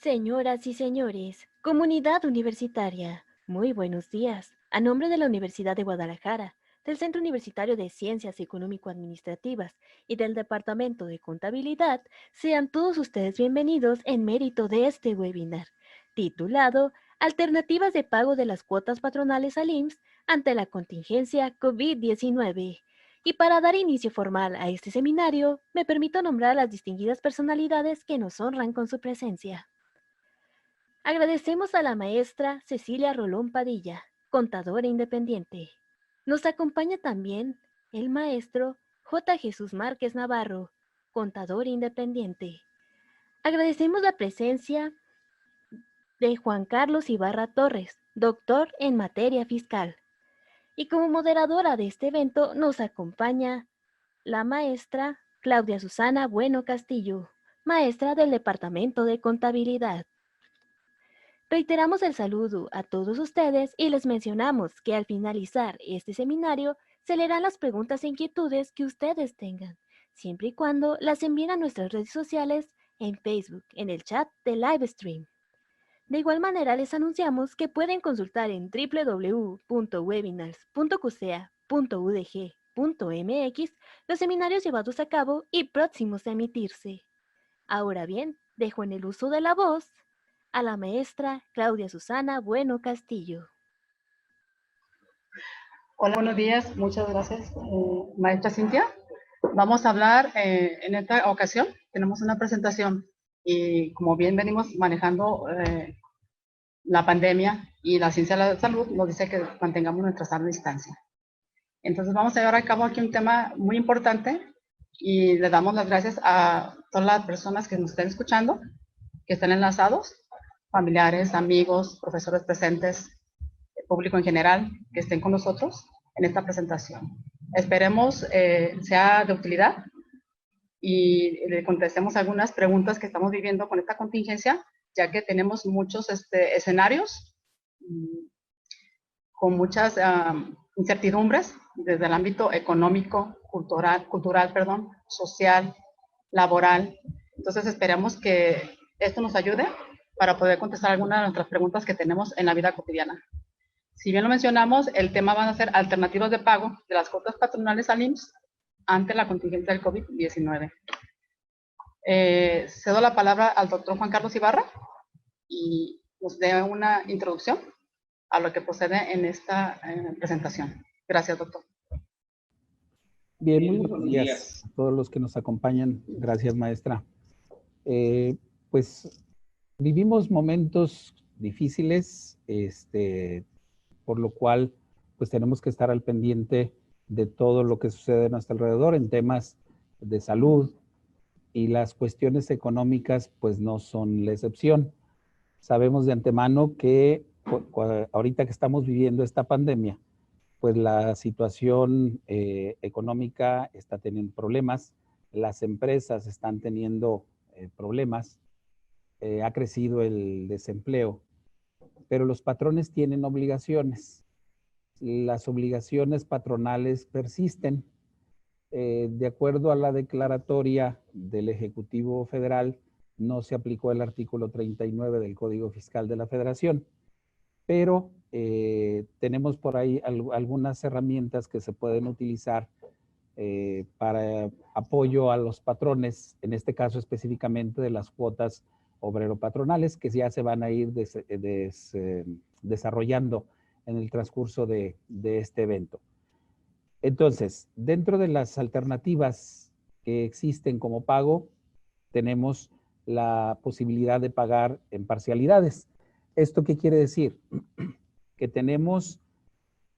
Señoras y señores, comunidad universitaria, muy buenos días. A nombre de la Universidad de Guadalajara, del Centro Universitario de Ciencias Económico-Administrativas y del Departamento de Contabilidad, sean todos ustedes bienvenidos en mérito de este webinar, titulado Alternativas de pago de las cuotas patronales al IMSS ante la contingencia COVID-19. Y para dar inicio formal a este seminario, me permito nombrar a las distinguidas personalidades que nos honran con su presencia. Agradecemos a la maestra Cecilia Rolón Padilla, contadora independiente. Nos acompaña también el maestro J. Jesús Márquez Navarro, contador independiente. Agradecemos la presencia de Juan Carlos Ibarra Torres, doctor en materia fiscal. Y como moderadora de este evento nos acompaña la maestra Claudia Susana Bueno Castillo, maestra del Departamento de Contabilidad. Reiteramos el saludo a todos ustedes y les mencionamos que al finalizar este seminario se leerán las preguntas e inquietudes que ustedes tengan, siempre y cuando las envíen a nuestras redes sociales en Facebook, en el chat de Livestream. De igual manera les anunciamos que pueden consultar en www.webinars.qcea.udg.mx los seminarios llevados a cabo y próximos a emitirse. Ahora bien, dejo en el uso de la voz a la maestra Claudia Susana Bueno Castillo. Hola, buenos días. Muchas gracias, maestra Cintia. Vamos a hablar en esta ocasión. Tenemos una presentación y como bien venimos manejando la pandemia y la ciencia de la salud, nos dice que mantengamos nuestra sana distancia. Entonces vamos a llevar a cabo aquí un tema muy importante y le damos las gracias a todas las personas que nos estén escuchando, que están enlazados, familiares, amigos, profesores presentes, público en general, que estén con nosotros en esta presentación. Esperemos sea de utilidad y le contestemos algunas preguntas que estamos viviendo con esta contingencia, ya que tenemos muchos escenarios con muchas incertidumbres desde el ámbito económico, cultural, social, laboral. Entonces esperamos que esto nos ayude para poder contestar algunas de nuestras preguntas que tenemos en la vida cotidiana. Si bien lo mencionamos, el tema van a ser alternativas de pago de las cuotas patronales al IMSS ante la contingencia del COVID-19. Cedo la palabra al doctor Juan Carlos Ibarra y nos dé una introducción a lo que procede en esta presentación. Gracias, doctor. Bien, muy buenos días a todos los que nos acompañan. Gracias, maestra. Pues vivimos momentos difíciles, por lo cual pues tenemos que estar al pendiente de todo lo que sucede a nuestro alrededor en temas de salud, y las cuestiones económicas pues no son la excepción. Sabemos de antemano que ahorita que estamos viviendo esta pandemia, pues la situación económica está teniendo problemas, las empresas están teniendo problemas, ha crecido el desempleo, pero los patrones tienen obligaciones. Las obligaciones patronales persisten. De acuerdo a la declaratoria del Ejecutivo Federal, no se aplicó el artículo 39 del Código Fiscal de la Federación, pero tenemos por ahí algunas herramientas que se pueden utilizar para apoyo a los patrones, en este caso específicamente de las cuotas obrero-patronales, que ya se van a ir desarrollando en el transcurso de este evento. Entonces, dentro de las alternativas que existen como pago, tenemos la posibilidad de pagar en parcialidades. ¿Esto qué quiere decir? Que tenemos,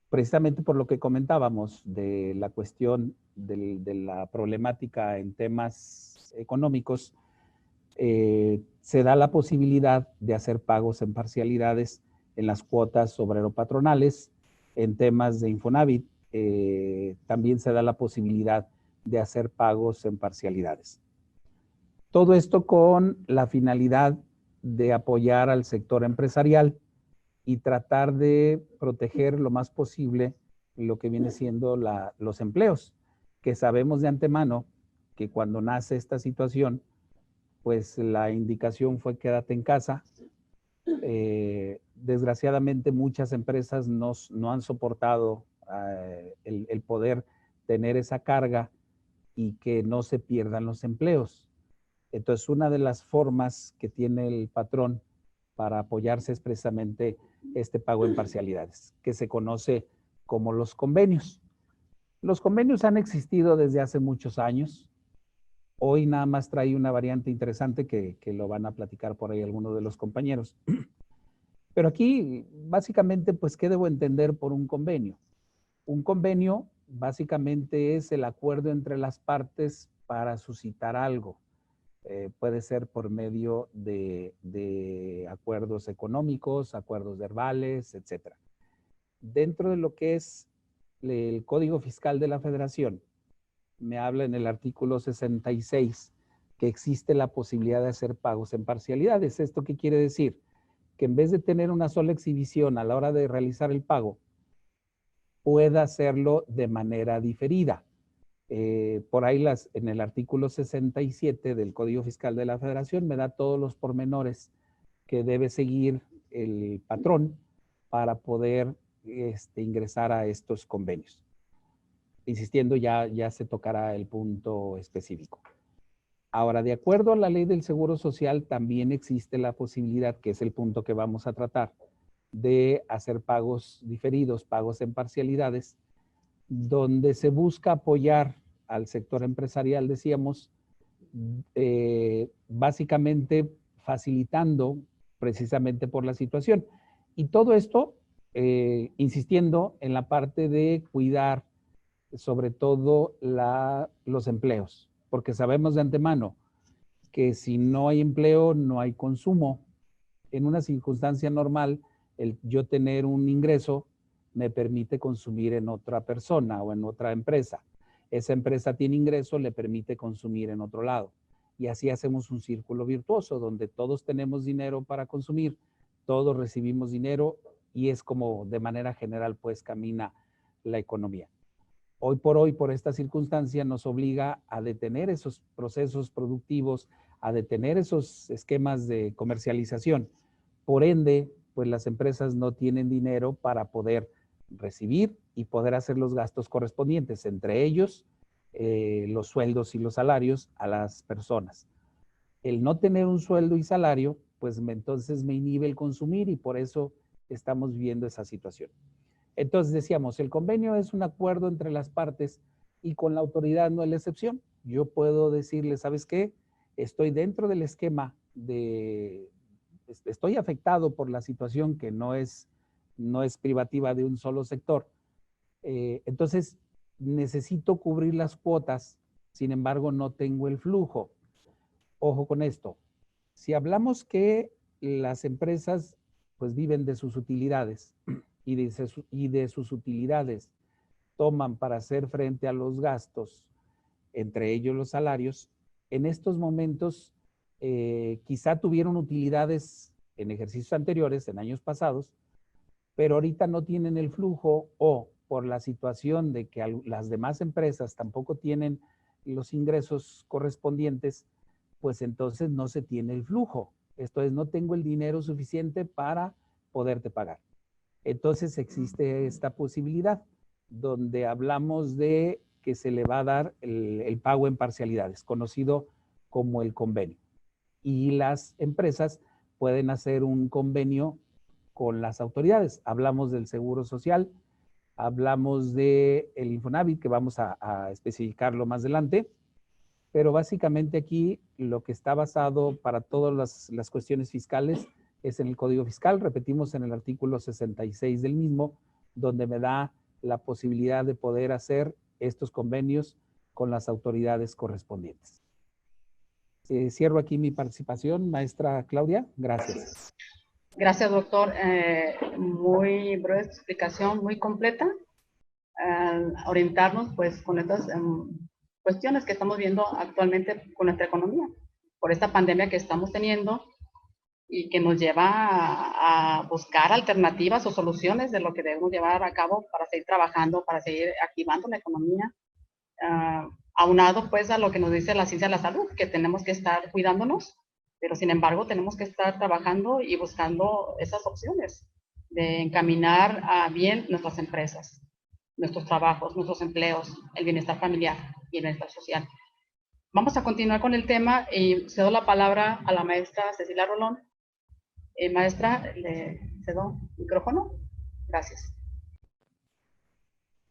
precisamente por lo que comentábamos de la cuestión de la problemática en temas económicos, se da la posibilidad de hacer pagos en parcialidades en las cuotas obrero-patronales, en temas de Infonavit, también se da la posibilidad de hacer pagos en parcialidades. Todo esto con la finalidad de apoyar al sector empresarial y tratar de proteger lo más posible lo que viene siendo los empleos, que sabemos de antemano que cuando nace esta situación, pues la indicación fue quédate en casa. Desgraciadamente muchas empresas no han soportado el poder tener esa carga y que no se pierdan los empleos. Entonces, una de las formas que tiene el patrón para apoyarse es precisamente este pago en parcialidades, que se conoce como los convenios. Los convenios han existido desde hace muchos años. Hoy nada más trae una variante interesante que lo van a platicar por ahí algunos de los compañeros. Pero aquí, básicamente, pues, ¿qué debo entender por un convenio? Un convenio, básicamente, es el acuerdo entre las partes para suscitar algo. Puede ser por medio de acuerdos económicos, acuerdos verbales, etc. Dentro de lo que es el Código Fiscal de la Federación, me habla en el artículo 66 que existe la posibilidad de hacer pagos en parcialidades. ¿Esto qué quiere decir? Que en vez de tener una sola exhibición a la hora de realizar el pago, pueda hacerlo de manera diferida. Por ahí en el artículo 67 del Código Fiscal de la Federación me da todos los pormenores que debe seguir el patrón para poder ingresar a estos convenios. Insistiendo, ya se tocará el punto específico. Ahora, de acuerdo a la ley del Seguro Social, también existe la posibilidad, que es el punto que vamos a tratar, de hacer pagos diferidos, pagos en parcialidades, donde se busca apoyar al sector empresarial, decíamos, básicamente facilitando precisamente por la situación. Y todo esto, insistiendo en la parte de cuidar sobre todo los empleos, porque sabemos de antemano que si no hay empleo, no hay consumo. En una circunstancia normal, el yo tener un ingreso me permite consumir en otra persona o en otra empresa. Esa empresa tiene ingreso, le permite consumir en otro lado. Y así hacemos un círculo virtuoso donde todos tenemos dinero para consumir, todos recibimos dinero y es como de manera general pues camina la economía. Hoy por hoy, por esta circunstancia, nos obliga a detener esos procesos productivos, a detener esos esquemas de comercialización. Por ende, pues las empresas no tienen dinero para poder recibir y poder hacer los gastos correspondientes, entre ellos los sueldos y los salarios a las personas. El no tener un sueldo y salario, pues entonces me inhibe el consumir y por eso estamos viviendo esa situación. Entonces decíamos, el convenio es un acuerdo entre las partes y con la autoridad no es la excepción. Yo puedo decirle, ¿sabes qué? Estoy dentro del esquema estoy afectado por la situación que no es privativa de un solo sector. Entonces, necesito cubrir las cuotas, sin embargo, no tengo el flujo. Ojo con esto. Si hablamos que las empresas pues viven de sus utilidades y de sus utilidades toman para hacer frente a los gastos, entre ellos los salarios, en estos momentos quizá tuvieron utilidades en ejercicios anteriores, en años pasados, pero ahorita no tienen el flujo o por la situación de que las demás empresas tampoco tienen los ingresos correspondientes, pues entonces no se tiene el flujo. Esto es, no tengo el dinero suficiente para poderte pagar. Entonces existe esta posibilidad donde hablamos de que se le va a dar el pago en parcialidades, conocido como el convenio. Y las empresas pueden hacer un convenio con las autoridades. Hablamos del Seguro Social, hablamos del Infonavit, que vamos a especificarlo más adelante, pero básicamente aquí lo que está basado para todas las cuestiones fiscales es en el Código Fiscal, repetimos en el artículo 66 del mismo, donde me da la posibilidad de poder hacer estos convenios con las autoridades correspondientes. Cierro aquí mi participación, maestra Claudia, gracias. Gracias, doctor. Muy breve explicación, muy completa. Orientarnos pues con estas cuestiones que estamos viendo actualmente con nuestra economía, por esta pandemia que estamos teniendo y que nos lleva a buscar alternativas o soluciones de lo que debemos llevar a cabo para seguir trabajando, para seguir activando la economía, aunado pues a lo que nos dice la ciencia de la salud, que tenemos que estar cuidándonos pero sin embargo tenemos que estar trabajando y buscando esas opciones de encaminar a bien nuestras empresas, nuestros trabajos, nuestros empleos, el bienestar familiar y el bienestar social. Vamos a continuar con el tema y cedo la palabra a la maestra Cecilia Rolón. Maestra, le cedo micrófono. Gracias.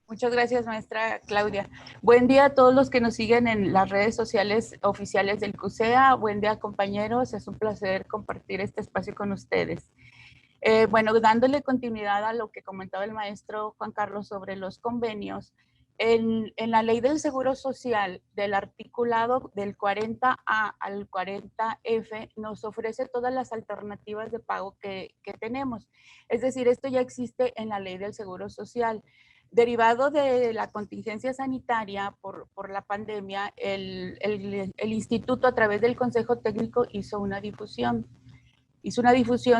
Muchas gracias, maestra Claudia. Buen día a todos los que nos siguen en las redes sociales oficiales del CUSEA. Buen día, compañeros. Es un placer compartir este espacio con ustedes. Bueno, dándole continuidad a lo que comentaba el maestro Juan Carlos sobre los convenios, en la ley del Seguro Social, del articulado del 40A al 40F, nos ofrece todas las alternativas de pago que tenemos. Es decir, esto ya existe en la ley del Seguro Social. Derivado de la contingencia sanitaria por la pandemia, el instituto a través del Consejo Técnico hizo una difusión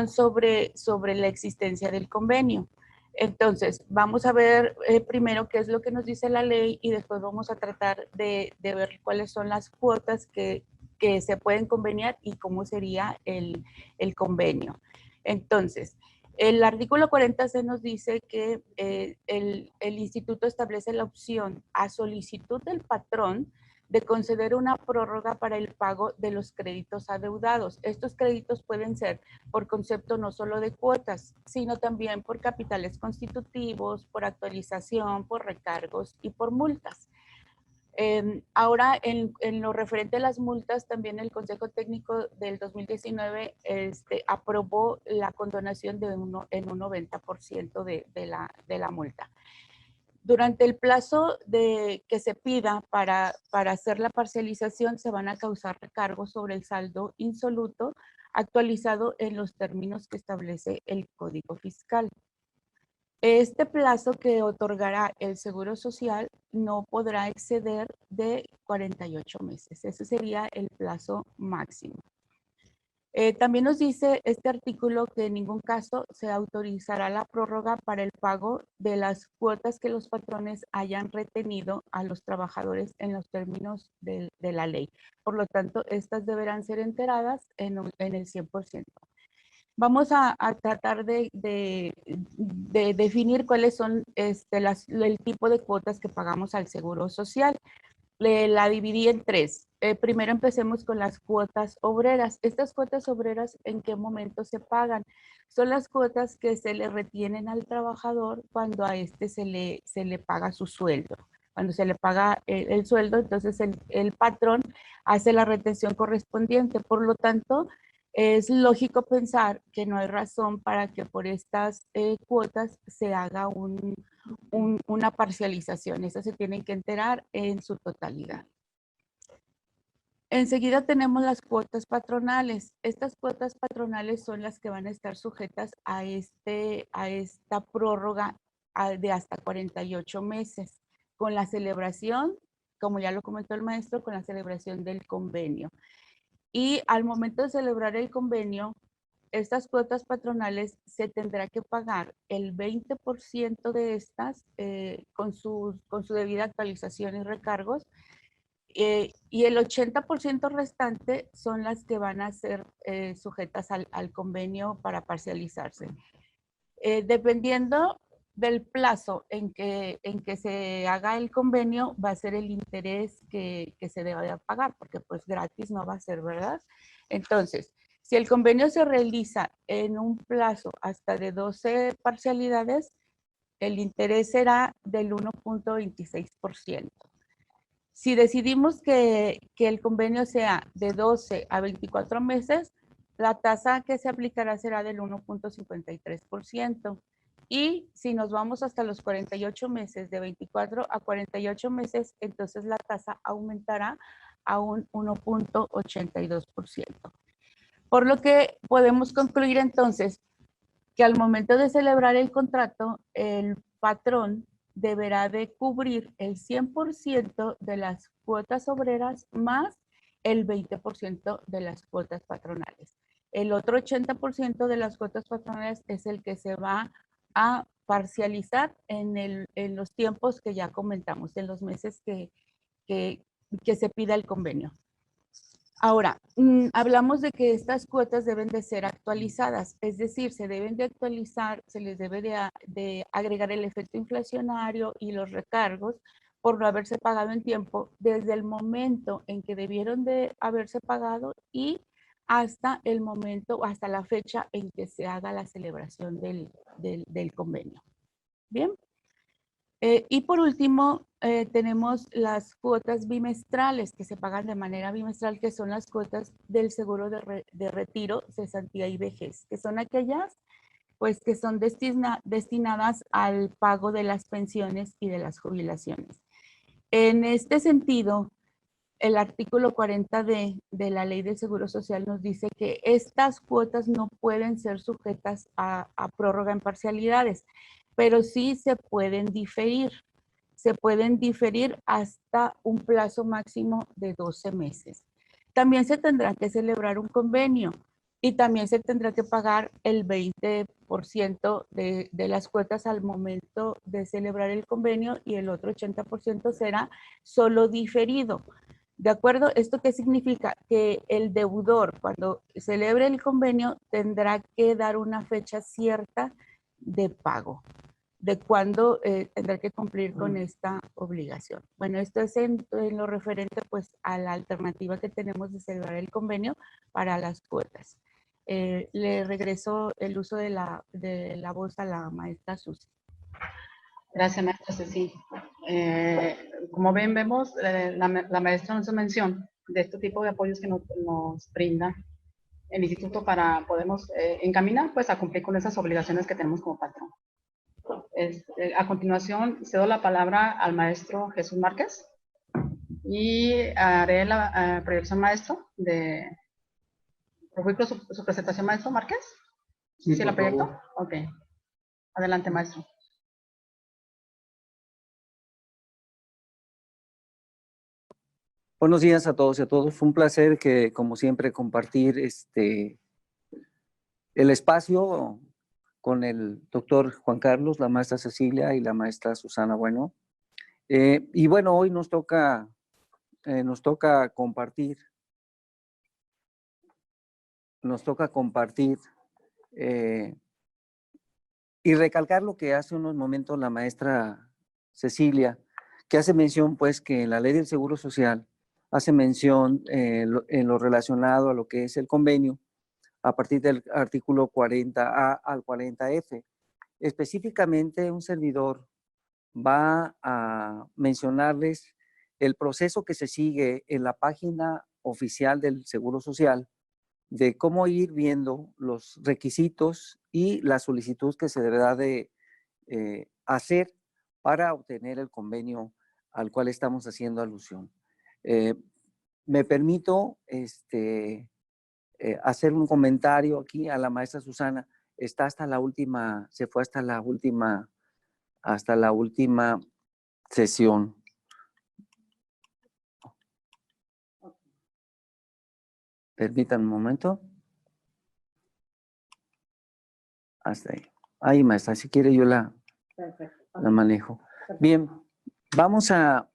sobre la existencia del convenio. Entonces, vamos a ver primero qué es lo que nos dice la ley y después vamos a tratar de ver cuáles son las cuotas que se pueden conveniar y cómo sería el convenio. Entonces, el artículo 40 se nos dice que el instituto establece la opción a solicitud del patrón de conceder una prórroga para el pago de los créditos adeudados. Estos créditos pueden ser por concepto no solo de cuotas, sino también por capitales constitutivos, por actualización, por recargos y por multas. Ahora, en lo referente a las multas, también el Consejo Técnico del 2019 aprobó la condonación en un 90% de la multa. Durante el plazo que se pida para hacer la parcialización, se van a causar recargos sobre el saldo insoluto actualizado en los términos que establece el Código Fiscal. Este plazo que otorgará el Seguro Social no podrá exceder de 48 meses. Ese sería el plazo máximo. También nos dice este artículo que en ningún caso se autorizará la prórroga para el pago de las cuotas que los patrones hayan retenido a los trabajadores en los términos de la ley. Por lo tanto, estas deberán ser enteradas en el 100%. Vamos a tratar de definir cuáles son el tipo de cuotas que pagamos al Seguro Social. La dividí en tres. Primero empecemos con las cuotas obreras. Estas cuotas obreras, ¿en qué momento se pagan? Son las cuotas que se le retienen al trabajador cuando a se le paga su sueldo. Cuando se le paga el sueldo, entonces el patrón hace la retención correspondiente. Por lo tanto, es lógico pensar que no hay razón para que por estas cuotas se haga una parcialización. Esas se tienen que enterar en su totalidad. Enseguida tenemos las cuotas patronales. Estas cuotas patronales son las que van a estar sujetas a esta prórroga de hasta 48 meses, con la celebración, como ya lo comentó el maestro, con la celebración del convenio. Y al momento de celebrar el convenio, estas cuotas patronales se tendrá que pagar el 20% de estas con su debida actualización y recargos, y el 80% restante son las que van a ser sujetas al convenio para parcializarse. Dependiendo del plazo en que se haga el convenio, va a ser el interés que se debe de pagar, porque pues gratis no va a ser, ¿verdad? Entonces, si el convenio se realiza en un plazo hasta de 12 parcialidades, el interés será del 1.26%. Si decidimos que el convenio sea de 12 a 24 meses, la tasa que se aplicará será del 1.53%. Y si nos vamos hasta los 48 meses, de 24 a 48 meses, entonces la tasa aumentará a un 1.82%. Por lo que podemos concluir entonces que al momento de celebrar el contrato, el patrón deberá de cubrir el 100% de las cuotas obreras más el 20% de las cuotas patronales. El otro 80% de las cuotas patronales es el que se va a parcializar en los tiempos que ya comentamos, en los meses que se pida el convenio. Ahora, hablamos de que estas cuotas deben de ser actualizadas, es decir, se deben de actualizar, se les debe de agregar el efecto inflacionario y los recargos por no haberse pagado en tiempo desde el momento en que debieron de haberse pagado y hasta el momento, hasta la fecha en que se haga la celebración del convenio. Bien. Y por último, tenemos las cuotas bimestrales que se pagan de manera bimestral, que son las cuotas del seguro de retiro, cesantía y vejez, que son aquellas pues, que son destinadas al pago de las pensiones y de las jubilaciones. En este sentido, el artículo 40D de la Ley del Seguro Social nos dice que estas cuotas no pueden ser sujetas a prórroga en parcialidades, pero sí se pueden diferir. Se pueden diferir hasta un plazo máximo de 12 meses. También se tendrá que celebrar un convenio y también se tendrá que pagar el 20% de las cuotas al momento de celebrar el convenio y el otro 80% será solo diferido. ¿De acuerdo? ¿Esto qué significa? Que el deudor, cuando celebre el convenio, tendrá que dar una fecha cierta de pago, de cuándo tendrá que cumplir con esta obligación. Bueno, esto es en lo referente pues a la alternativa que tenemos de celebrar el convenio para las cuotas. Le regreso el uso de la voz a la maestra Susi. Gracias, maestra Ceci. Como ven, vemos, la maestra nos hizo mención de este tipo de apoyos que nos brinda el instituto para podernos encaminar pues a cumplir con esas obligaciones que tenemos como patrón. A continuación, cedo la palabra al maestro Jesús Márquez y haré la proyección, maestro, de... ¿Su presentación, maestro Márquez? ¿Sí la proyecto? Ok. Adelante, maestro. Buenos días a todos y a todos. Fue un placer que, como siempre, compartir el espacio con el doctor Juan Carlos, la maestra Cecilia y la maestra Susana Bueno. Y bueno, hoy nos toca compartir y recalcar lo que hace unos momentos la maestra Cecilia, que hace mención pues que en la Ley del Seguro Social hace mención en lo relacionado a lo que es el convenio a partir del artículo 40A al 40F. Específicamente, un servidor va a mencionarles el proceso que se sigue en la página oficial del Seguro Social de cómo ir viendo los requisitos y la solicitud que se deberá de hacer para obtener el convenio al cual estamos haciendo alusión. Me permito hacer un comentario aquí a la maestra Susana. Está hasta la última, se fue hasta la última sesión. Permítanme un momento. Hasta ahí. Ahí, maestra, si quiere yo la manejo. Bien, vamos a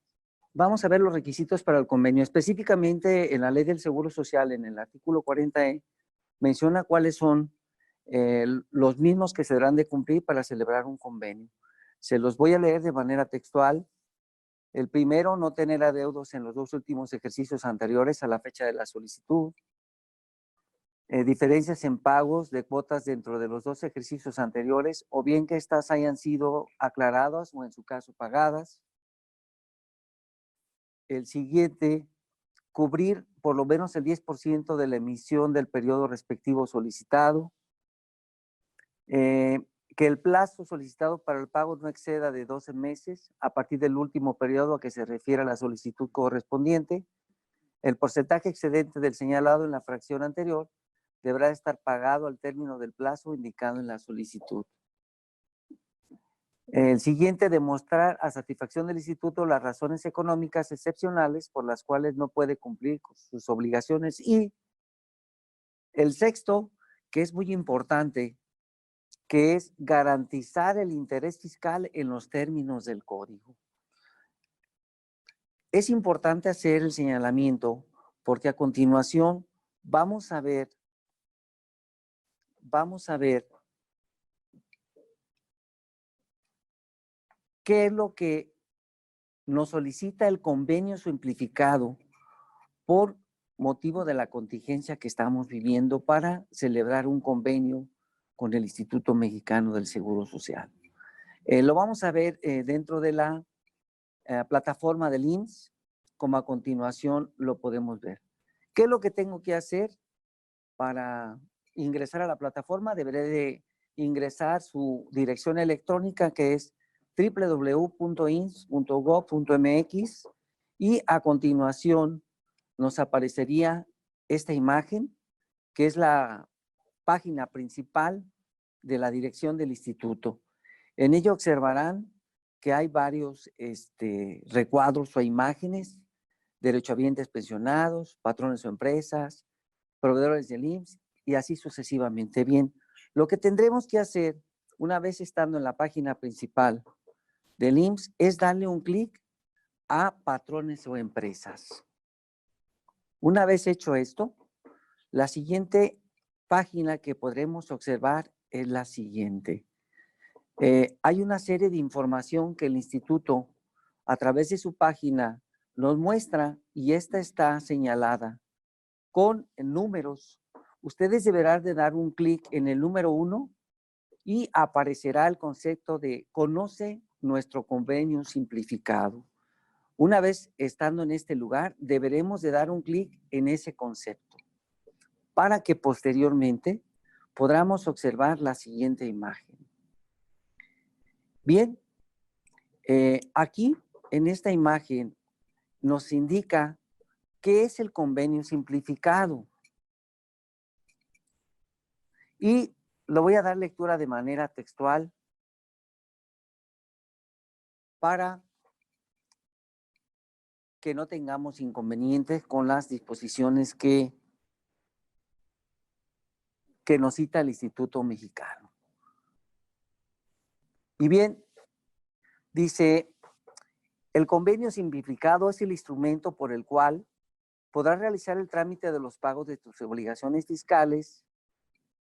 ver los requisitos para el convenio. Específicamente en la Ley del Seguro Social, en el artículo 40E, menciona cuáles son los mismos que se deberán de cumplir para celebrar un convenio. Se los voy a leer de manera textual. El primero, no tener adeudos en los 2 últimos ejercicios anteriores a la fecha de la solicitud. Diferencias en pagos de cuotas dentro de los 2 ejercicios anteriores, o bien que éstas hayan sido aclaradas o en su caso pagadas. El siguiente, cubrir por lo menos el 10% de la emisión del periodo respectivo solicitado. Que el plazo solicitado para el pago no exceda de 12 meses a partir del último periodo a que se refiera la solicitud correspondiente. El porcentaje excedente del señalado en la fracción anterior deberá estar pagado al término del plazo indicado en la solicitud. El siguiente, demostrar a satisfacción del instituto las razones económicas excepcionales por las cuales no puede cumplir con sus obligaciones. Y el sexto, que es muy importante, que es garantizar el interés fiscal en los términos del código. Es importante hacer el señalamiento porque a continuación vamos a ver qué es lo que nos solicita el convenio simplificado por motivo de la contingencia que estamos viviendo para celebrar un convenio con el Instituto Mexicano del Seguro Social. Lo vamos a ver dentro de la plataforma del IMSS, como a continuación lo podemos ver. ¿Qué es lo que tengo que hacer para ingresar a la plataforma? Deberé de ingresar su dirección electrónica, que es www.ins.gov.mx, y a continuación nos aparecería esta imagen, que es la página principal de la dirección del instituto. En ella observarán que hay varios recuadros o imágenes: derechohabientes pensionados, patrones o empresas, proveedores del IMSS y así sucesivamente. Bien, lo que tendremos que hacer una vez estando en la página principal del IMSS es darle un clic a patrones o empresas. Una vez hecho esto, la siguiente página que podremos observar es la siguiente. Hay una serie de información que el instituto, a través de su página, nos muestra, y esta está señalada con números. Ustedes deberán de dar un clic en el número 1 y aparecerá el concepto de Conoce nuestro convenio simplificado. Una vez estando en este lugar, deberemos de dar un clic en ese concepto para que posteriormente podamos observar la siguiente imagen. Bien, aquí en esta imagen nos indica qué es el convenio simplificado. Y lo voy a dar lectura de manera textual para que no tengamos inconvenientes con las disposiciones que nos cita el Instituto Mexicano. Y bien, dice: el convenio simplificado es el instrumento por el cual podrás realizar el trámite de los pagos de tus obligaciones fiscales,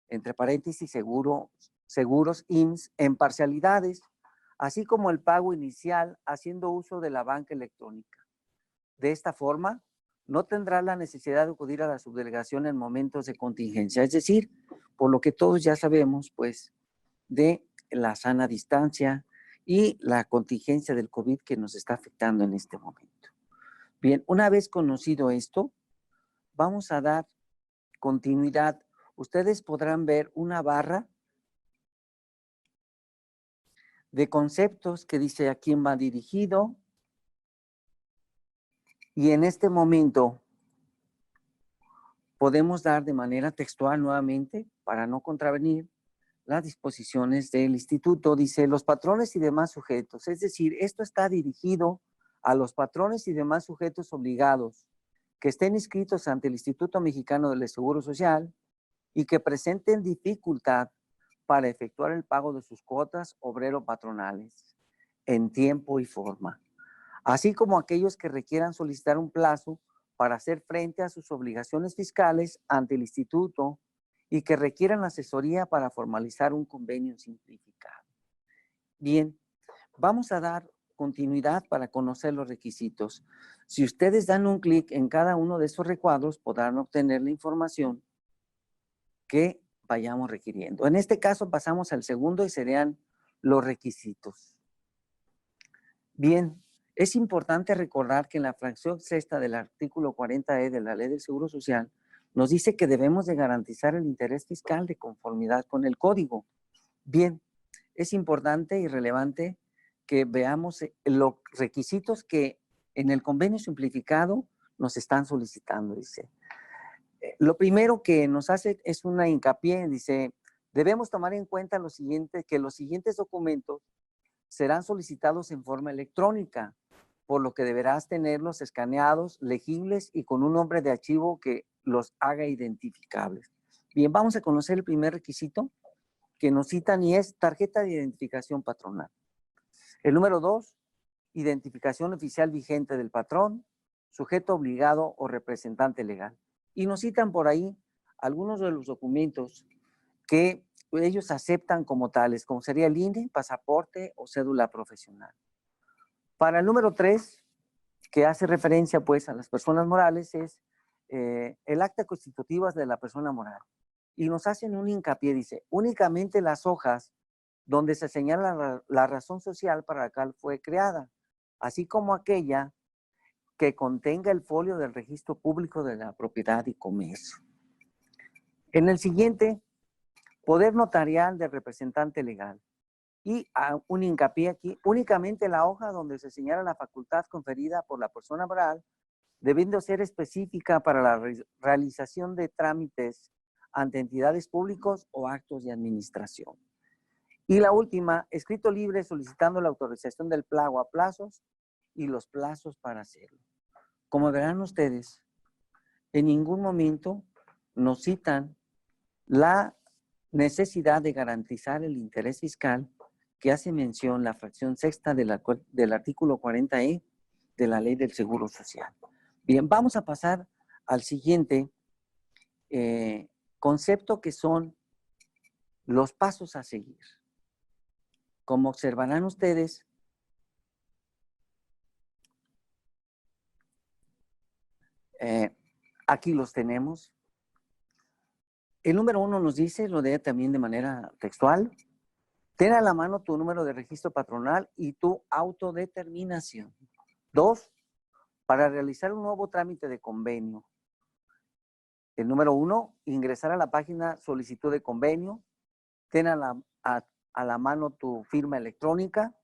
entre paréntesis seguros IMSS, en parcialidades, así como el pago inicial haciendo uso de la banca electrónica. De esta forma, no tendrás la necesidad de acudir a la subdelegación en momentos de contingencia, es decir, por lo que todos ya sabemos, pues, de la sana distancia y la contingencia del COVID que nos está afectando en este momento. Bien, una vez conocido esto, vamos a dar continuidad. Ustedes podrán ver una barra de conceptos que dice a quién va dirigido, y en este momento podemos dar de manera textual nuevamente, para no contravenir las disposiciones del instituto. Dice: los patrones y demás sujetos, es decir, esto está dirigido a los patrones y demás sujetos obligados que estén inscritos ante el Instituto Mexicano del Seguro Social y que presenten dificultad para efectuar el pago de sus cuotas obrero-patronales en tiempo y forma, así como aquellos que requieran solicitar un plazo para hacer frente a sus obligaciones fiscales ante el instituto y que requieran asesoría para formalizar un convenio simplificado. Bien, vamos a dar continuidad para conocer los requisitos. Si ustedes dan un clic en cada uno de esos recuadros, podrán obtener la información que vayamos requiriendo. En este caso pasamos al segundo y serían los requisitos. Bien, es importante recordar que en la fracción sexta del artículo 40E de la Ley del Seguro Social nos dice que debemos de garantizar el interés fiscal de conformidad con el código. Bien, es importante y relevante que veamos los requisitos que en el convenio simplificado nos están solicitando. Dice, lo primero que nos hace es una hincapié, dice: debemos tomar en cuenta lo siguiente, que los siguientes documentos serán solicitados en forma electrónica, por lo que deberás tenerlos escaneados, legibles y con un nombre de archivo que los haga identificables. Bien, vamos a conocer el primer requisito que nos citan, y es tarjeta de identificación patronal. El número 2, identificación oficial vigente del patrón, sujeto obligado o representante legal. Y nos citan por ahí algunos de los documentos que ellos aceptan como tales, como sería el INE, pasaporte o cédula profesional. Para el número 3, que hace referencia pues a las personas morales, es el acta constitutiva de la persona moral. Y nos hacen un hincapié, dice, únicamente las hojas donde se señala la razón social para la cual fue creada, así como aquella que contenga el folio del registro público de la propiedad y comercio. En el siguiente, poder notarial del representante legal. Y un hincapié aquí, únicamente la hoja donde se señala la facultad conferida por la persona moral, debiendo ser específica para la realización de trámites ante entidades públicas o actos de administración. Y la última, escrito libre solicitando la autorización del pago a plazos y los plazos para hacerlo. Como verán ustedes, en ningún momento nos citan la necesidad de garantizar el interés fiscal que hace mención la fracción sexta del artículo 40E de la Ley del Seguro Social. Bien, vamos a pasar al siguiente concepto, que son los pasos a seguir. Como observarán ustedes, aquí los tenemos. El número 1 nos dice, lo leo también de manera textual: ten a la mano tu número de registro patronal y tu autodeterminación. 2, para realizar un nuevo trámite de convenio. El número 1, ingresar a la página solicitud de convenio. Ten a la mano tu firma electrónica.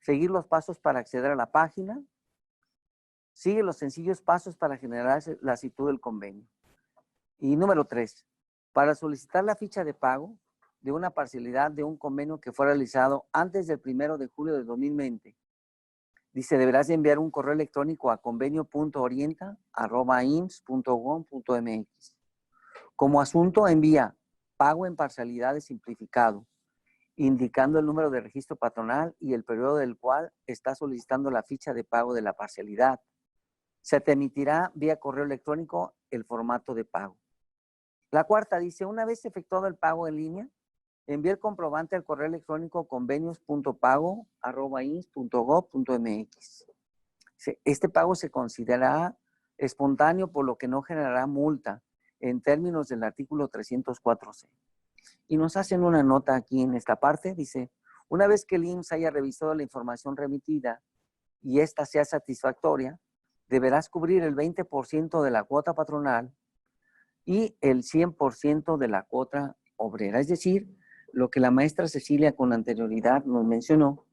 Seguir los pasos para acceder a la página. Sigue los sencillos pasos para generar la solicitud del convenio. Y número 3, para solicitar la ficha de pago de una parcialidad de un convenio que fue realizado antes del 1 de julio de 2020. Dice, deberás de enviar un correo electrónico a convenio.orienta@ims.gov.mx. Como asunto, envía pago en parcialidades simplificado, indicando el número de registro patronal y el periodo del cual está solicitando la ficha de pago de la parcialidad. Se te emitirá vía correo electrónico el formato de pago. La cuarta dice, una vez efectuado el pago en línea, envía el comprobante al correo electrónico convenios.pago@ins.gov.mx. Este pago se considerará espontáneo, por lo que no generará multa en términos del artículo 304C. Y nos hacen una nota aquí en esta parte, dice, una vez que el IMSS haya revisado la información remitida y ésta sea satisfactoria, deberás cubrir el 20% de la cuota patronal y el 100% de la cuota obrera. Es decir, lo que la maestra Cecilia con anterioridad nos mencionó,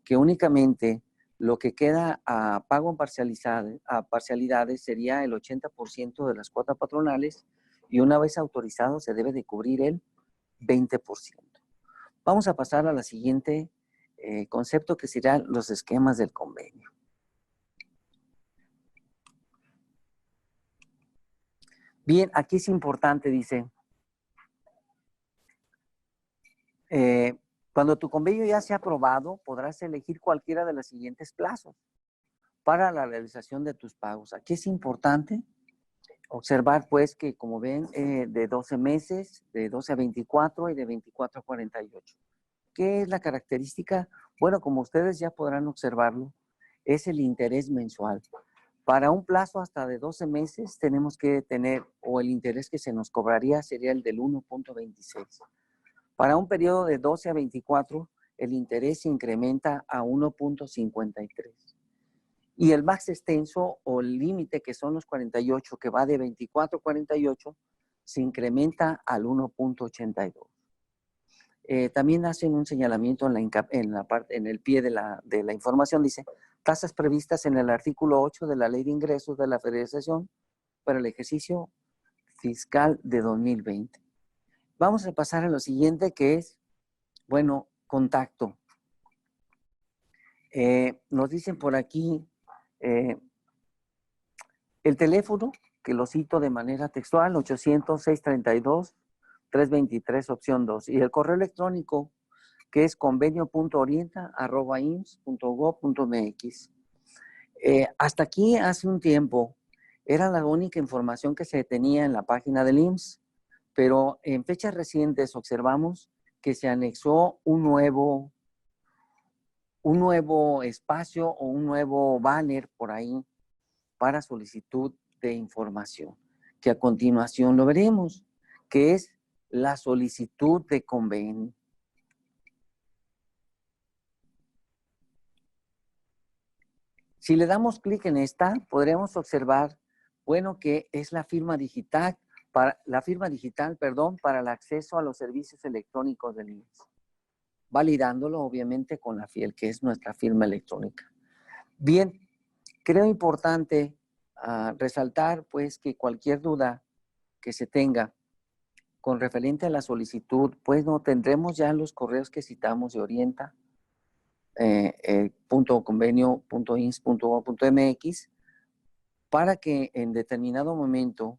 que únicamente lo que queda a pago en parcialidades sería el 80% de las cuotas patronales, y una vez autorizado se debe de cubrir el 20%. Vamos a pasar a la siguiente concepto, que serán los esquemas del convenio. Bien, aquí es importante, dice, cuando tu convenio ya sea aprobado, podrás elegir cualquiera de los siguientes plazos para la realización de tus pagos. Aquí es importante observar, pues, que como ven, de 12 meses, de 12 a 24 y de 24 a 48. ¿Qué es la característica? Bueno, como ustedes ya podrán observarlo, es el interés mensual. Para un plazo hasta de 12 meses tenemos que tener, o el interés que se nos cobraría sería el del 1.26. Para un periodo de 12 a 24, el interés se incrementa a 1.53. Y el más extenso, o el límite, que son los 48, que va de 24 a 48, se incrementa al 1.82. También hacen un señalamiento en el pie de la información, dice, tasas previstas en el artículo 8 de la Ley de Ingresos de la Federación para el ejercicio fiscal de 2020. Vamos a pasar a lo siguiente, que es, bueno, contacto. Nos dicen por aquí el teléfono, que lo cito de manera textual, 800-632-323, opción 2. Y el correo electrónico, que es convenio.orienta@ims.gov.mx. Hasta aquí, hace un tiempo, era la única información que se tenía en la página del IMSS, pero en fechas recientes observamos que se anexó un nuevo espacio o un nuevo banner por ahí para solicitud de información, que a continuación lo veremos, que es la solicitud de convenio. Si le damos clic en esta, podremos observar, bueno, que es la firma digital, para el acceso a los servicios electrónicos del IMSS, validándolo obviamente con la FIEL, que es nuestra firma electrónica. Bien, creo importante resaltar pues que cualquier duda que se tenga con referente a la solicitud, pues no tendremos ya los correos que citamos de Orienta, .convenio.ins.gov.mx, para que en determinado momento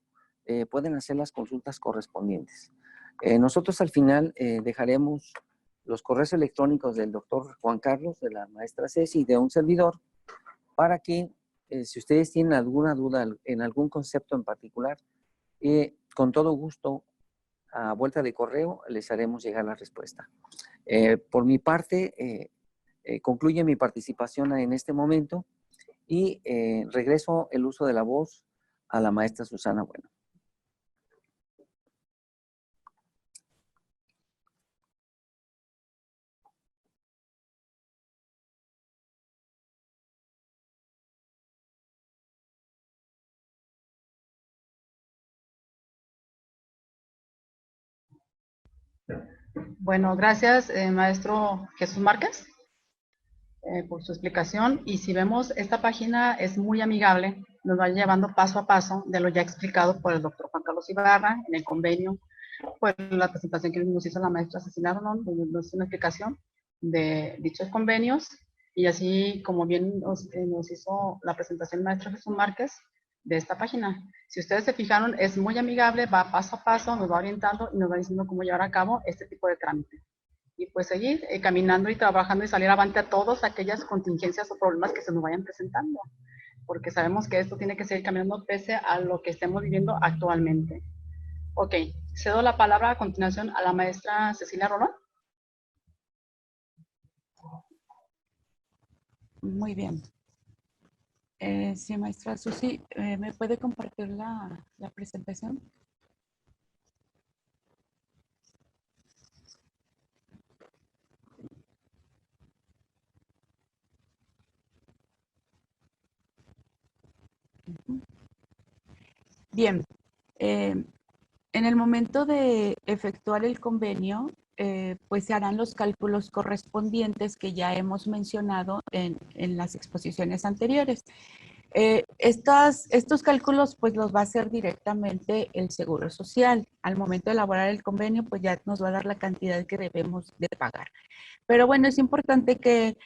puedan hacer las consultas correspondientes. Nosotros al final dejaremos los correos electrónicos del doctor Juan Carlos, de la maestra Ceci y de un servidor, para que si ustedes tienen alguna duda en algún concepto en particular, con todo gusto, a vuelta de correo, les haremos llegar la respuesta. Por mi parte, concluye mi participación en este momento y regreso el uso de la voz a la maestra Susana Bueno. Bueno, gracias, maestro Jesús Márquez, por su explicación. Y si vemos, esta página es muy amigable, nos va llevando paso a paso de lo ya explicado por el doctor Juan Carlos Ibarra en el convenio, por la presentación que nos hizo la maestra Cecilia Rolón, donde nos hizo una explicación de dichos convenios, y así como bien nos hizo la presentación el maestro Jesús Márquez de esta página. Si ustedes se fijaron, es muy amigable, va paso a paso, nos va orientando y nos va diciendo cómo llevar a cabo este tipo de trámite. Y pues seguir caminando y trabajando y salir avante a todas aquellas contingencias o problemas que se nos vayan presentando, porque sabemos que esto tiene que seguir caminando pese a lo que estemos viviendo actualmente. Ok, cedo la palabra a continuación a la maestra Cecilia Rolón. Muy bien. Sí, maestra Susi, ¿me puede compartir la presentación? Bien, en el momento de efectuar el convenio, pues se harán los cálculos correspondientes que ya hemos mencionado en las exposiciones anteriores. Estos cálculos pues los va a hacer directamente el Seguro Social. Al momento de elaborar el convenio pues ya nos va a dar la cantidad que debemos de pagar. Pero bueno, es importante que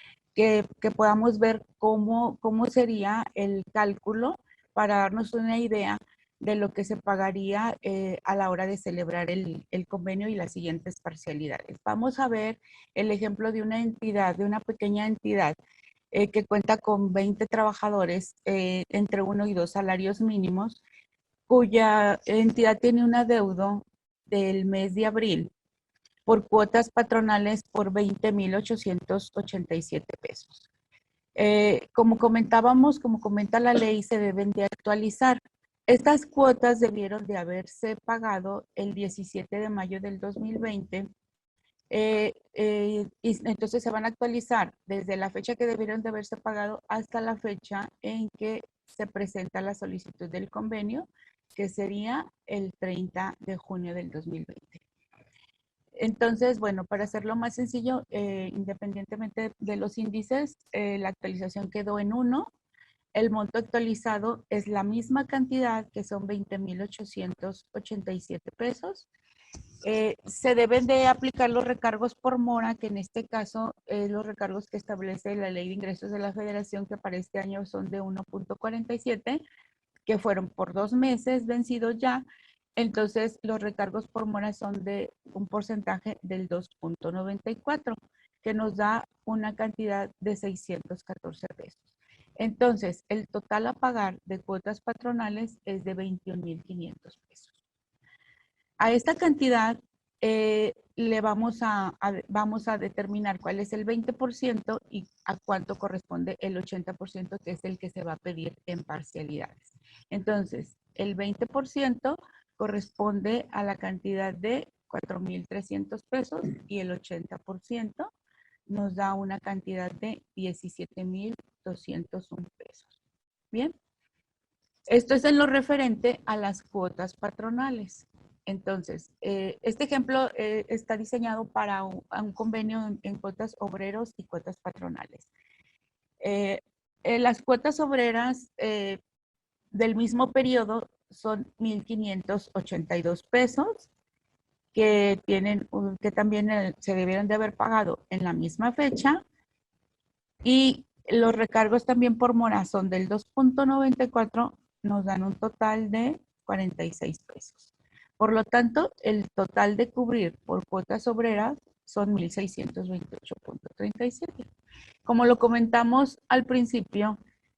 podamos ver cómo sería el cálculo para darnos una idea de lo que se pagaría a la hora de celebrar el convenio y las siguientes parcialidades. Vamos a ver el ejemplo de una entidad, de una pequeña entidad que cuenta con 20 trabajadores entre 1 y 2 salarios mínimos, cuya entidad tiene un adeudo del mes de abril por cuotas patronales por 20,887 pesos. Como comentábamos, como comenta la ley, se deben de actualizar. Estas cuotas debieron de haberse pagado el 17 de mayo del 2020 y entonces se van a actualizar desde la fecha que debieron de haberse pagado hasta la fecha en que se presenta la solicitud del convenio, que sería el 30 de junio del 2020. Entonces, bueno, para hacerlo más sencillo, independientemente de los índices, la actualización quedó en 1. El monto actualizado es la misma cantidad, que son 20,887 pesos. Se deben de aplicar los recargos por mora, que en este caso los recargos que establece la Ley de Ingresos de la Federación, que para este año son de 1.47, que fueron por 2 meses vencidos ya. Entonces, los recargos por mora son de un porcentaje del 2.94, que nos da una cantidad de 614 pesos. Entonces, el total a pagar de cuotas patronales es de 21,500 pesos. A esta cantidad le vamos a determinar cuál es el 20% y a cuánto corresponde el 80%, que es el que se va a pedir en parcialidades. Entonces, el 20% corresponde a la cantidad de 4,300 pesos y el 80% nos da una cantidad de 17,201 pesos. Bien. Esto es en lo referente a las cuotas patronales. Entonces, este ejemplo está diseñado para un convenio en cuotas obreros y cuotas patronales. Las cuotas obreras del mismo periodo son 1,582 pesos que también se debieron de haber pagado en la misma fecha, y los recargos también por mora son del 2.94, nos dan un total de 46 pesos. Por lo tanto, el total de cubrir por cuotas obreras son 1,628.37. Como lo comentamos al principio,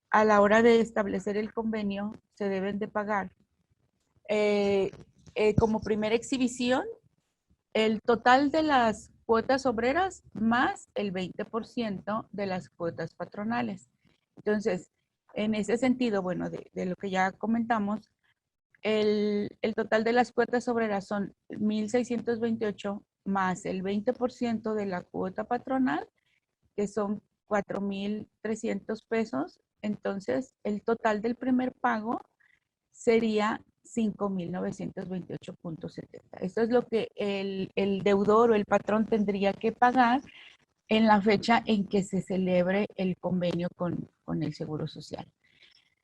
a la hora de establecer el convenio, se deben de pagar como primera exhibición el total de las cuotas obreras más el 20% de las cuotas patronales. Entonces, en ese sentido, bueno, de lo que ya comentamos, el total de las cuotas obreras son 1,628 más el 20% de la cuota patronal, que son 4,300 pesos. Entonces, el total del primer pago sería 5,928.70. Esto es lo que el deudor o el patrón tendría que pagar en la fecha en que se celebre el convenio con el Seguro Social.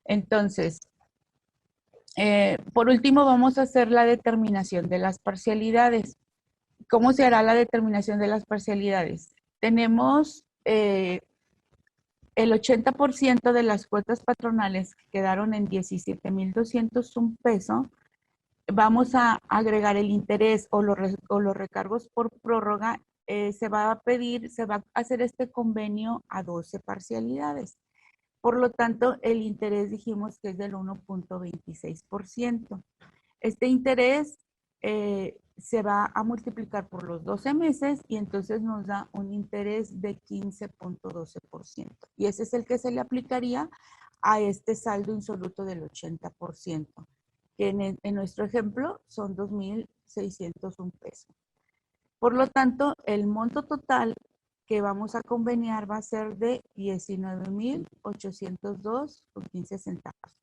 Entonces, por último, vamos a hacer la determinación de las parcialidades. ¿Cómo se hará la determinación de las parcialidades? Tenemos el 80% de las cuotas patronales que quedaron en 17,201 pesos. Vamos a agregar el interés o los recargos por prórroga. Se va a hacer este convenio a 12 parcialidades. Por lo tanto, el interés dijimos que es del 1.26%. Este interés se va a multiplicar por los 12 meses y entonces nos da un interés de 15.12%. Y ese es el que se le aplicaría a este saldo insoluto del 80%, que en nuestro ejemplo son 2,601 pesos. Por lo tanto, el monto total que vamos a conveniar va a ser de 19,802.15 centavos.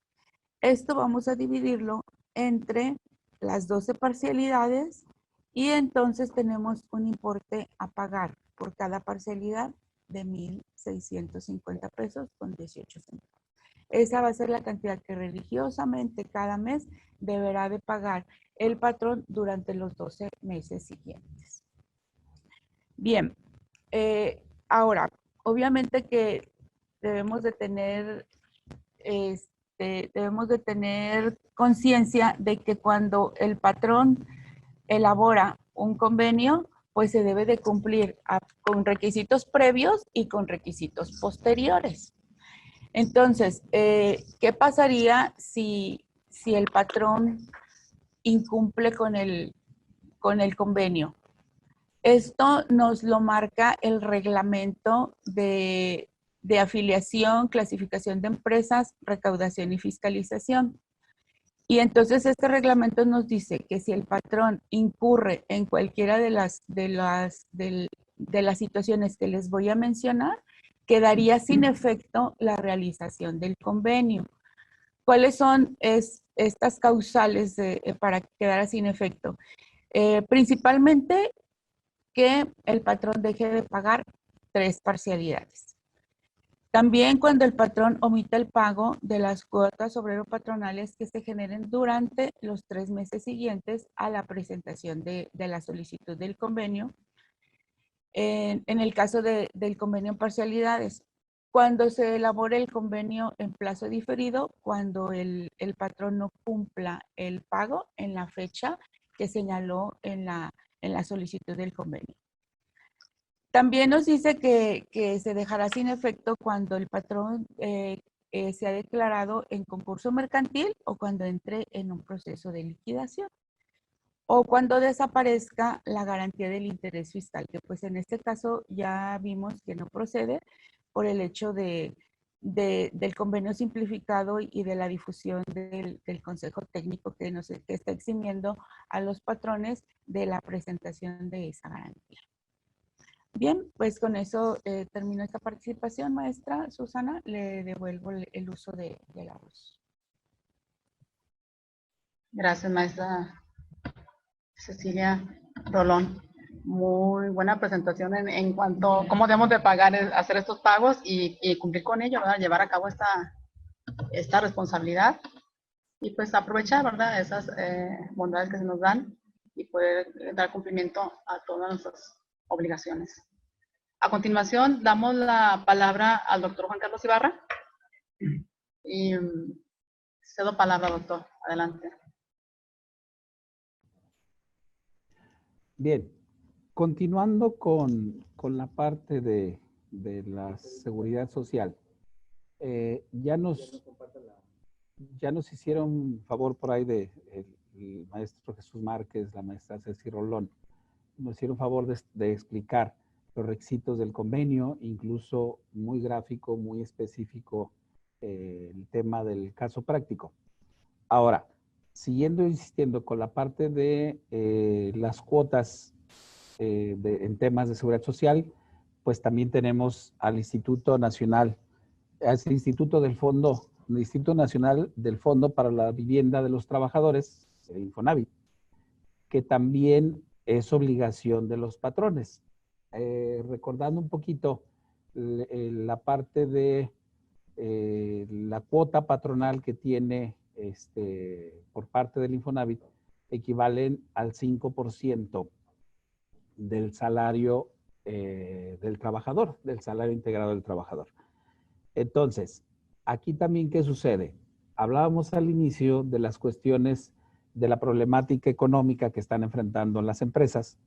Esto vamos a dividirlo entre las 12 parcialidades y entonces tenemos un importe a pagar por cada parcialidad de 1,650 pesos con 18 centavos. Esa va a ser la cantidad que religiosamente cada mes deberá de pagar el patrón durante los 12 meses siguientes. Bien, ahora, obviamente que debemos de tener conciencia de que cuando el patrón elabora un convenio, pues se debe de cumplir con requisitos previos y con requisitos posteriores. Entonces, ¿qué pasaría si el patrón incumple con el convenio? Esto nos lo marca el reglamento de afiliación, clasificación de empresas, recaudación y fiscalización. Y entonces este reglamento nos dice que si el patrón incurre en cualquiera de las situaciones que les voy a mencionar, quedaría sin efecto la realización del convenio. ¿Cuáles son estas causales para que quedara sin efecto? Principalmente que el patrón deje de pagar 3 parcialidades. También cuando el patrón omita el pago de las cuotas obrero-patronales que se generen durante los 3 meses siguientes a la presentación de la solicitud del convenio. En el caso del convenio en parcialidades, cuando se elabore el convenio en plazo diferido, cuando el patrón no cumpla el pago en la fecha que señaló en la solicitud del convenio. También nos dice que se dejará sin efecto cuando el patrón sea declarado en concurso mercantil o cuando entre en un proceso de liquidación. O cuando desaparezca la garantía del interés fiscal, que pues en este caso ya vimos que no procede por el hecho del convenio simplificado y de la difusión del consejo técnico que está eximiendo a los patrones de la presentación de esa garantía. Bien, pues con eso termino esta participación, maestra Susana. Le devuelvo el uso de la voz. Gracias, maestra Cecilia Rolón. Muy buena presentación en cuanto a cómo debemos de pagar, hacer estos pagos y cumplir con ello, ¿verdad? Llevar a cabo esta responsabilidad y pues aprovechar, ¿verdad? Esas bondades que se nos dan y poder dar cumplimiento a todas nuestras obligaciones. A continuación, damos la palabra al doctor Juan Carlos Ibarra. Y cedo palabra, doctor. Adelante. Bien, continuando con la parte de la seguridad social, ya nos hicieron favor por ahí el maestro Jesús Márquez, la maestra Ceci Rolón, nos hicieron favor de explicar los requisitos del convenio, incluso muy gráfico, muy específico, el tema del caso práctico. Ahora, siguiendo insistiendo con la parte de las cuotas en temas de seguridad social, pues también tenemos al Instituto Nacional, al Instituto Nacional del Fondo para la Vivienda de los Trabajadores, el Infonavit, que también es obligación de los patrones. Recordando un poquito la parte de la cuota patronal que tiene por parte del Infonavit, equivalen al 5% del salario del trabajador, del salario integrado del trabajador. Entonces, aquí también, ¿qué sucede? Hablábamos al inicio de las cuestiones de la problemática económica que están enfrentando las empresas.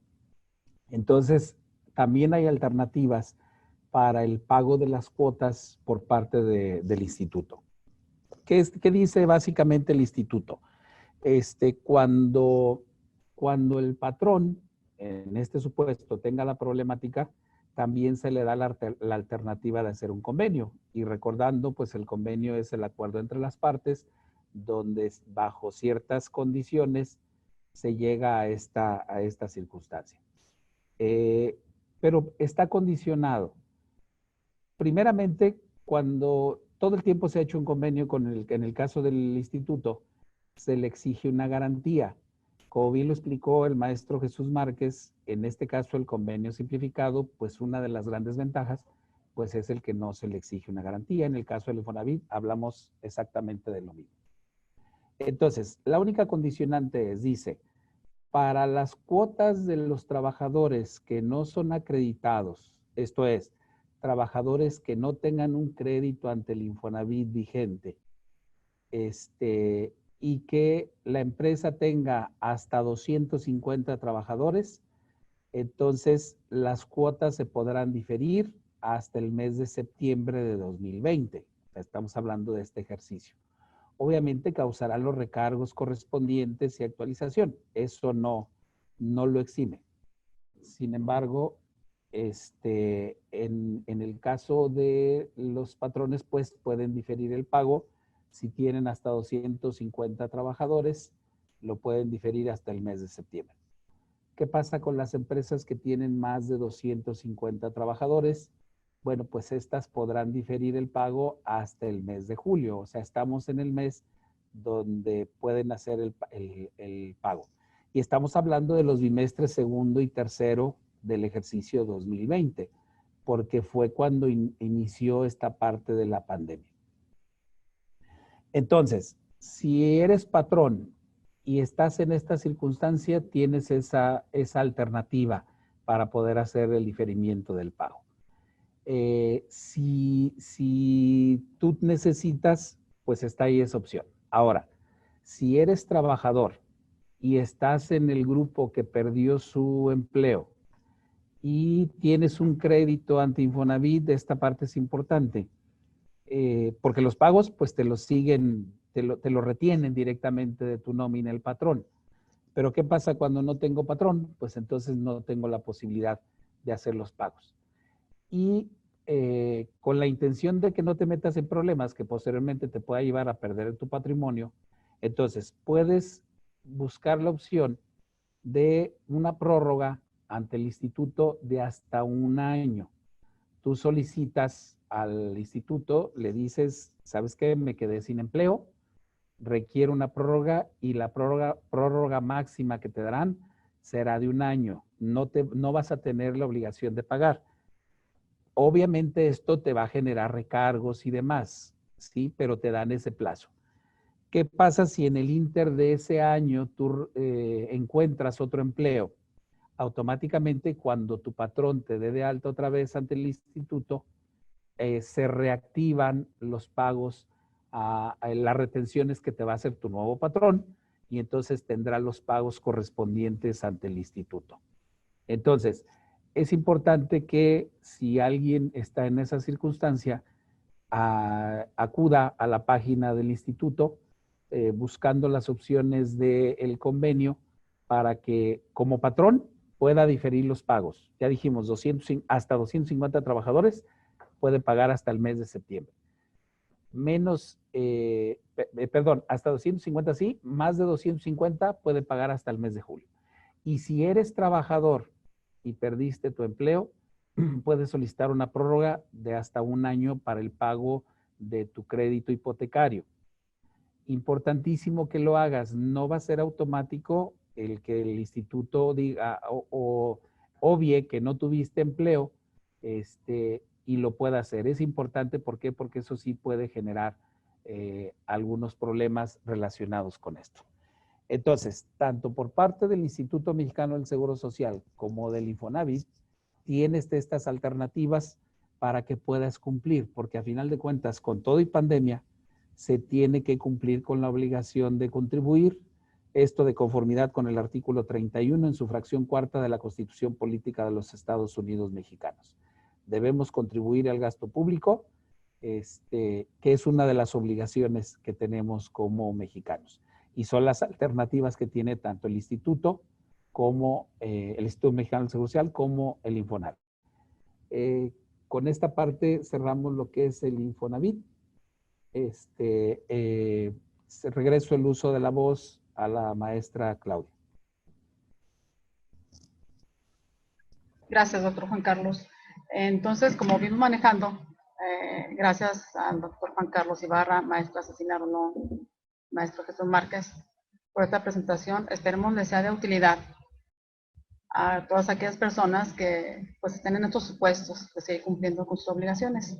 Entonces, también hay alternativas para el pago de las cuotas por parte del instituto. ¿Qué dice básicamente el instituto? Cuando el patrón, en este supuesto, tenga la problemática, también se le da la alternativa de hacer un convenio. Y recordando, pues el convenio es el acuerdo entre las partes, donde bajo ciertas condiciones se llega a esta circunstancia. Pero está condicionado. Primeramente, cuando todo el tiempo se ha hecho un convenio en el caso del instituto, se le exige una garantía. Como bien lo explicó el maestro Jesús Márquez, en este caso el convenio simplificado, pues una de las grandes ventajas, pues es el que no se le exige una garantía. En el caso del Infonavit hablamos exactamente de lo mismo. Entonces, la única condicionante dice, para las cuotas de los trabajadores que no son acreditados, esto es, trabajadores que no tengan un crédito ante el Infonavit vigente, y que la empresa tenga hasta 250 trabajadores, entonces las cuotas se podrán diferir hasta el mes de septiembre de 2020. Estamos hablando de este ejercicio. Obviamente causará los recargos correspondientes y actualización. Eso no lo exime. Sin embargo, en el caso de los patrones, pues pueden diferir el pago. Si tienen hasta 250 trabajadores, lo pueden diferir hasta el mes de septiembre. ¿Qué pasa con las empresas que tienen más de 250 trabajadores? Bueno, pues estas podrán diferir el pago hasta el mes de julio. O sea, estamos en el mes donde pueden hacer el pago. Y estamos hablando de los bimestres segundo y tercero del ejercicio 2020, porque fue cuando inició esta parte de la pandemia. Entonces, si eres patrón y estás en esta circunstancia, tienes esa alternativa para poder hacer el diferimiento del pago. Si tú necesitas, pues está ahí esa opción. Ahora, si eres trabajador y estás en el grupo que perdió su empleo y tienes un crédito ante Infonavit, esta parte es importante. porque los pagos pues te los siguen, te lo retienen directamente de tu nómina el patrón. Pero ¿qué pasa cuando no tengo patrón? Pues entonces no tengo la posibilidad de hacer los pagos. Y con la intención de que no te metas en problemas que posteriormente te pueda llevar a perder tu patrimonio, entonces puedes buscar la opción de una prórroga ante el instituto de hasta un año. Tú solicitas al instituto, le dices, ¿sabes qué? Me quedé sin empleo, requiere una prórroga y la prórroga máxima que te darán será de un año. No vas a tener la obligación de pagar. Obviamente esto te va a generar recargos y demás, ¿sí? Pero te dan ese plazo. ¿Qué pasa si en el inter de ese año tú encuentras otro empleo? Automáticamente cuando tu patrón te dé de alta otra vez ante el instituto, se reactivan los pagos a las retenciones que te va a hacer tu nuevo patrón y entonces tendrá los pagos correspondientes ante el instituto. Entonces, es importante que si alguien está en esa circunstancia, acuda a la página del instituto buscando las opciones del convenio para que como patrón pueda diferir los pagos. Ya dijimos, hasta 250 trabajadores pueden pagar hasta el mes de septiembre. Hasta 250 sí, más de 250 pueden pagar hasta el mes de julio. Y si eres trabajador y perdiste tu empleo, puedes solicitar una prórroga de hasta un año para el pago de tu crédito hipotecario. Importantísimo que lo hagas, no va a ser automático el que el instituto diga o obvie que no tuviste empleo y lo pueda hacer. Es importante, ¿por qué? Porque eso sí puede generar algunos problemas relacionados con esto. Entonces, tanto por parte del Instituto Mexicano del Seguro Social como del Infonavit, tienes estas alternativas para que puedas cumplir, porque a final de cuentas, con todo y pandemia, se tiene que cumplir con la obligación de contribuir, esto de conformidad con el artículo 31 en su fracción cuarta de la Constitución Política de los Estados Unidos Mexicanos. Debemos contribuir al gasto público, que es una de las obligaciones que tenemos como mexicanos. Y son las alternativas que tiene tanto el Instituto como el Instituto Mexicano del Seguro Social como el Infonavit. Con esta parte cerramos lo que es el Infonavit. Regreso el uso de la voz a la maestra Claudia. Gracias, doctor Juan Carlos. Entonces, como vimos manejando, gracias al doctor Juan Carlos Ibarra, maestra Cecilia Rolón, maestro Jesús Márquez, por esta presentación. Esperemos les sea de utilidad a todas aquellas personas que pues estén en estos supuestos de seguir cumpliendo con sus obligaciones.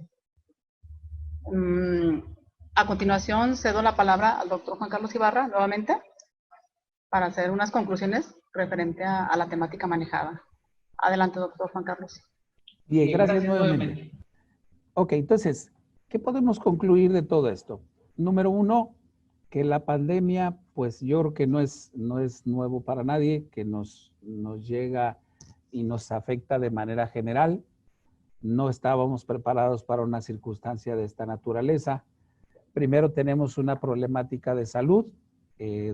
A continuación, cedo la palabra al doctor Juan Carlos Ibarra nuevamente para hacer unas conclusiones referente a la temática manejada. Adelante, doctor Juan Carlos. Bien, gracias nuevamente. Ok, entonces, ¿qué podemos concluir de todo esto? Número uno, que la pandemia, pues yo creo que no es nuevo para nadie, que nos llega y nos afecta de manera general. No estábamos preparados para una circunstancia de esta naturaleza. Primero tenemos una problemática de salud,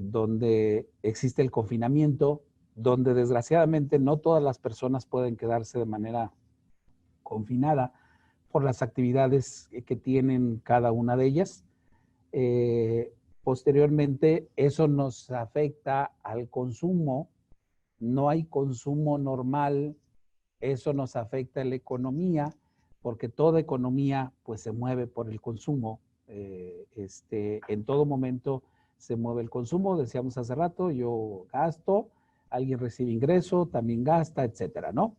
donde existe el confinamiento, donde desgraciadamente no todas las personas pueden quedarse de manera confinada por las actividades que tienen cada una de ellas. Posteriormente, eso nos afecta al consumo. No hay consumo normal. Eso nos afecta a la economía, porque toda economía pues se mueve por el consumo. En todo momento se mueve el consumo. Decíamos hace rato, yo gasto, alguien recibe ingreso, también gasta, etcétera, ¿no?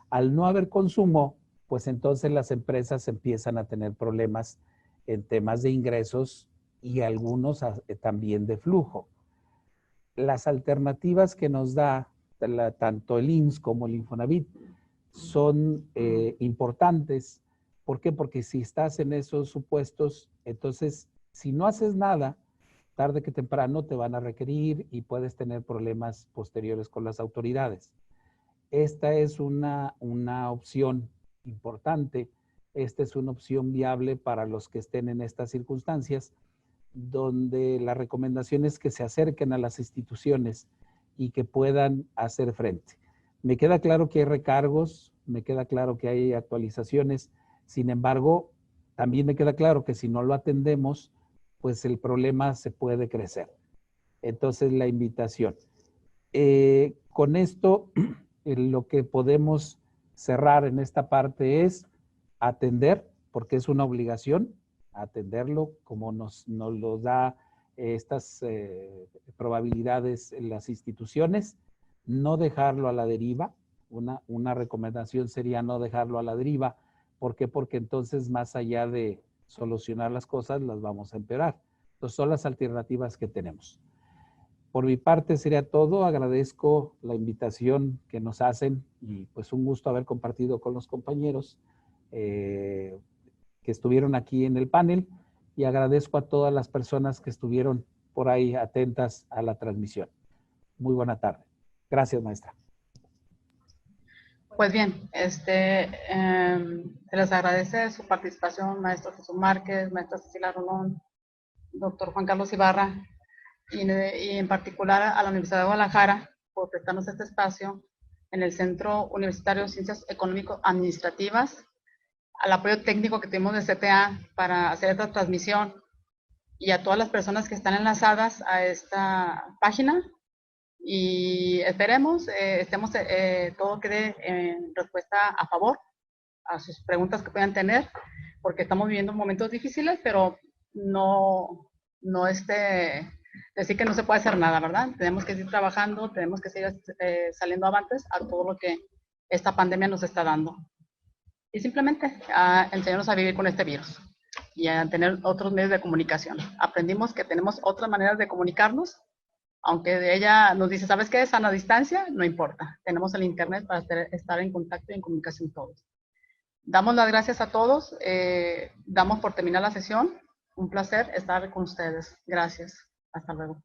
Al no haber consumo, pues entonces las empresas empiezan a tener problemas en temas de ingresos y algunos también de flujo. Las alternativas que nos da tanto el IMSS como el Infonavit son importantes. ¿Por qué? Porque si estás en esos supuestos, entonces si no haces nada, tarde que temprano te van a requerir y puedes tener problemas posteriores con las autoridades. Esta es una opción importante esta es una opción viable para los que estén en estas circunstancias, donde la recomendación es que se acerquen a las instituciones y que puedan hacer frente. Me queda claro que hay recargos, me queda claro que hay actualizaciones, sin embargo, también me queda claro que si no lo atendemos, pues el problema se puede crecer. Entonces, la invitación. Con esto, lo que podemos cerrar en esta parte es atender, porque es una obligación, atenderlo como nos lo da estas probabilidades en las instituciones, no dejarlo a la deriva. Una recomendación sería no dejarlo a la deriva. ¿Por qué? Porque entonces, más allá de solucionar las cosas, las vamos a empeorar. Entonces, son las alternativas que tenemos. Por mi parte sería todo. Agradezco la invitación que nos hacen y pues un gusto haber compartido con los compañeros que estuvieron aquí en el panel, y agradezco a todas las personas que estuvieron por ahí atentas a la transmisión. Muy buena tarde. Gracias, maestra. Pues bien, se les agradece su participación, maestro Jesús Márquez, maestra Cecilia Rolón, doctor Juan Carlos Ibarra, y en particular a la Universidad de Guadalajara por prestarnos este espacio en el Centro Universitario de Ciencias Económico-Administrativas, al apoyo técnico que tuvimos de CTA para hacer esta transmisión, y a todas las personas que están enlazadas a esta página. Y esperemos, todo quede en respuesta a favor a sus preguntas que puedan tener, porque estamos viviendo momentos difíciles, pero no decir que no se puede hacer nada, ¿verdad? Tenemos que seguir trabajando, tenemos que seguir saliendo avantes a todo lo que esta pandemia nos está dando. Y simplemente a enseñarnos a vivir con este virus y a tener otros medios de comunicación. Aprendimos que tenemos otras maneras de comunicarnos, aunque ella nos dice, ¿sabes qué? Sana distancia, no importa. Tenemos el internet para estar en contacto y en comunicación todos. Damos las gracias a todos. Damos por terminar la sesión. Un placer estar con ustedes. Gracias. Hasta luego.